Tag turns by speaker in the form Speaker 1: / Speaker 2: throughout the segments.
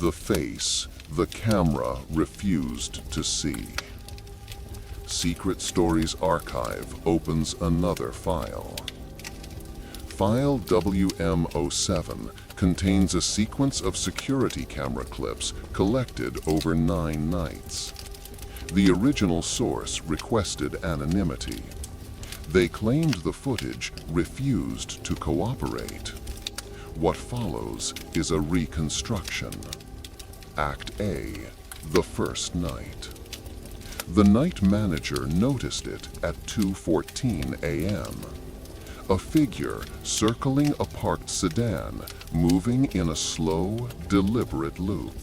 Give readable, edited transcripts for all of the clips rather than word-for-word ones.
Speaker 1: The face the camera refused to see. Secret Stories Archive opens another file. File WM07 contains a sequence of security camera clips collected over 9 nights. The original source requested anonymity. They claimed the footage refused to cooperate. What follows is a reconstruction. Act A, the first night. The night manager noticed it at 2:14 a.m. A figure circling a parked sedan, moving in a slow, deliberate loop.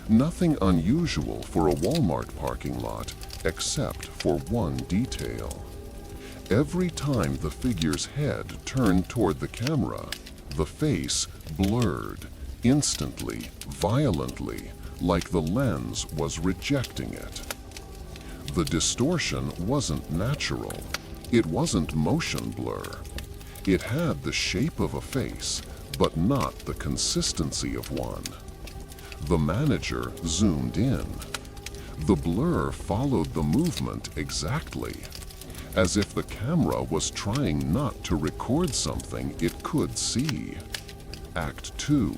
Speaker 1: Nothing unusual for a Walmart parking lot, except for one detail. Every time the figure's head turned toward the camera, the face blurred, instantly, violently, like the lens was rejecting it. The distortion wasn't natural. It wasn't motion blur. It had the shape of a face, but not the consistency of one. The manager zoomed in. The blur followed the movement exactly, as if the camera was trying not to record something it could see. Act 2,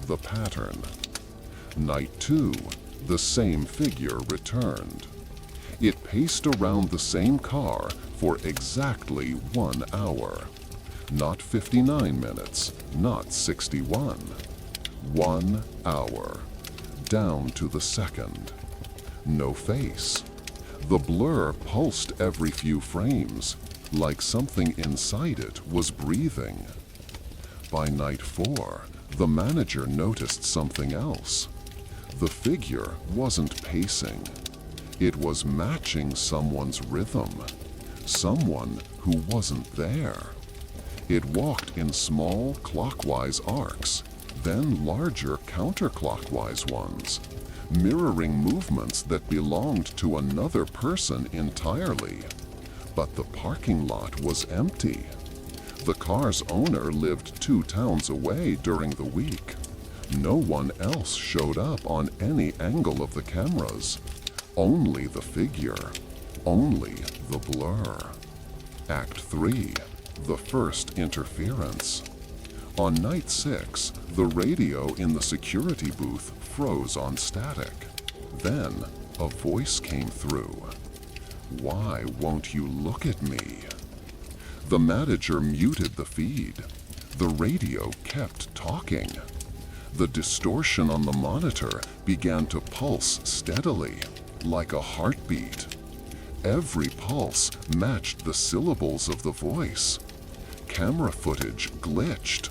Speaker 1: the pattern. Night 2, the same figure returned. It paced around the same car for exactly 1 hour. Not 59 minutes, not 61. 1 hour. Down to the second. No face. The blur pulsed every few frames, like something inside it was breathing. By night 4, the manager noticed something else. The figure wasn't pacing. It was matching someone's rhythm. Someone who wasn't there. It walked in small clockwise arcs, then larger counterclockwise ones, mirroring movements that belonged to another person entirely. But the parking lot was empty. The car's owner lived 2 towns away during the week. No one else showed up on any angle of the cameras. Only the figure. Only the blur. Act 3, the first interference. On night 6, the radio in the security booth froze on static. Then, a voice came through. "Why won't you look at me?" The manager muted the feed. The radio kept talking. The distortion on the monitor began to pulse steadily, like a heartbeat. Every pulse matched the syllables of the voice. Camera footage glitched.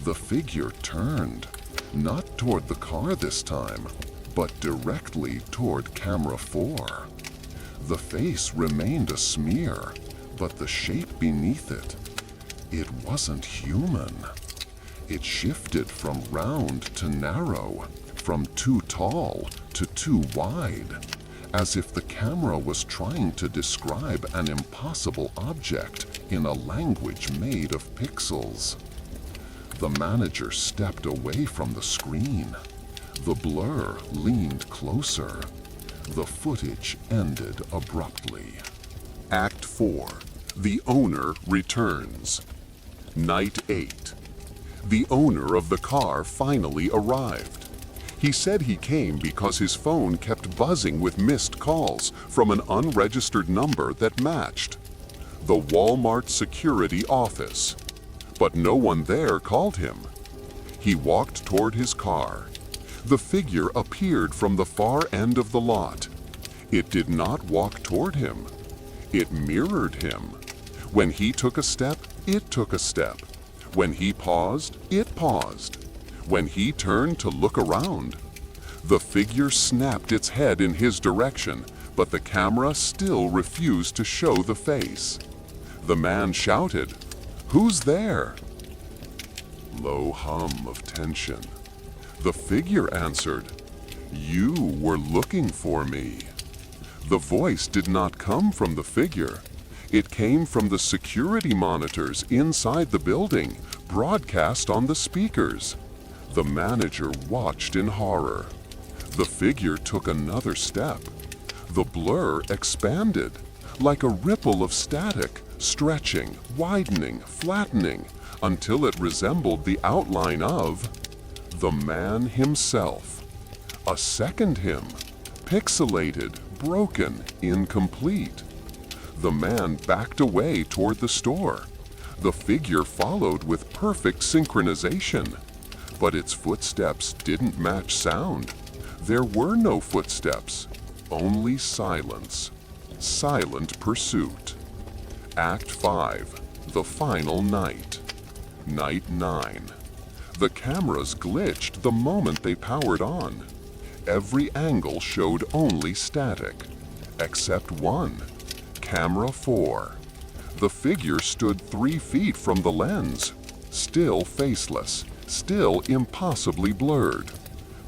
Speaker 1: The figure turned, not toward the car this time, but directly toward camera 4. The face remained a smear, but the shape beneath it wasn't human. It shifted from round to narrow, from too tall to too wide, as if the camera was trying to describe an impossible object in a language made of pixels. The manager stepped away from the screen. The blur leaned closer. The footage ended abruptly. Act 4. The owner returns. Night 8. The owner of the car finally arrived. He said he came because his phone kept buzzing with missed calls from an unregistered number that matched. The Walmart security office. But no one there called him. He walked toward his car. The figure appeared from the far end of the lot. It did not walk toward him. It mirrored him. When he took a step, it took a step. When he paused, it paused. When he turned to look around, the figure snapped its head in his direction, but the camera still refused to show the face. The man shouted, "Who's there?" Low hum of tension. The figure answered, "You were looking for me." The voice did not come from the figure. It came from the security monitors inside the building, broadcast on the speakers. The manager watched in horror. The figure took another step. The blur expanded, like a ripple of static, stretching, widening, flattening, until it resembled the outline of the man himself. A second him, pixelated, broken, incomplete. The man backed away toward the store. The figure followed with perfect synchronization. But its footsteps didn't match sound. There were no footsteps, only silence. Silent pursuit. Act 5, the final night. Night 9. The cameras glitched the moment they powered on. Every angle showed only static, except one. Camera 4. The figure stood 3 feet from the lens, still faceless, still impossibly blurred.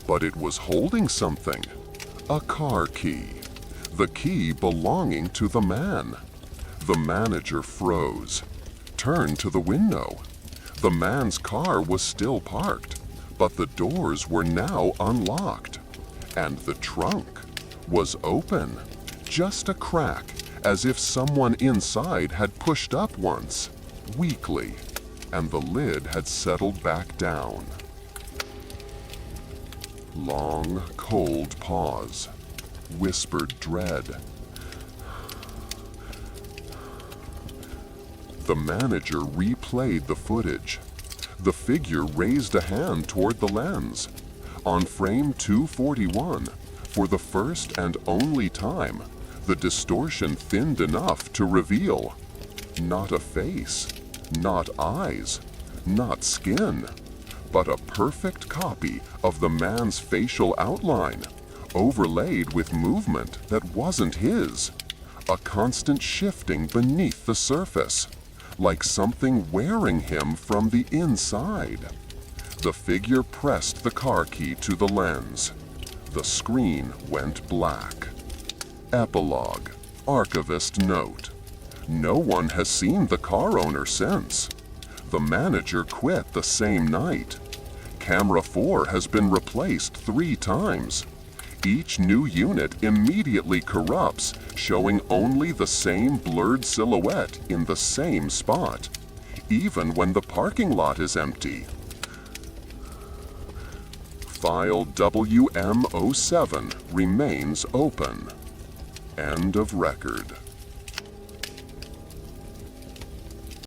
Speaker 1: But it was holding something. A car key. The key belonging to the man. The manager froze, turned to the window. The man's car was still parked, but the doors were now unlocked. And the trunk was open, just a crack, as if someone inside had pushed up once, weakly, and the lid had settled back down. Long, cold pause, whispered dread. The manager replayed the footage. The figure raised a hand toward the lens. On frame 241, for the first and only time, the distortion thinned enough to reveal not a face, not eyes, not skin, but a perfect copy of the man's facial outline, overlaid with movement that wasn't his, a constant shifting beneath the surface, like something wearing him from the inside. The figure pressed the car key to the lens. The screen went black. Epilogue. Archivist note. No one has seen the car owner since. The manager quit the same night. Camera 4 has been replaced 3 times. Each new unit immediately corrupts, showing only the same blurred silhouette in the same spot, even when the parking lot is empty. File WM07 remains open. End of record.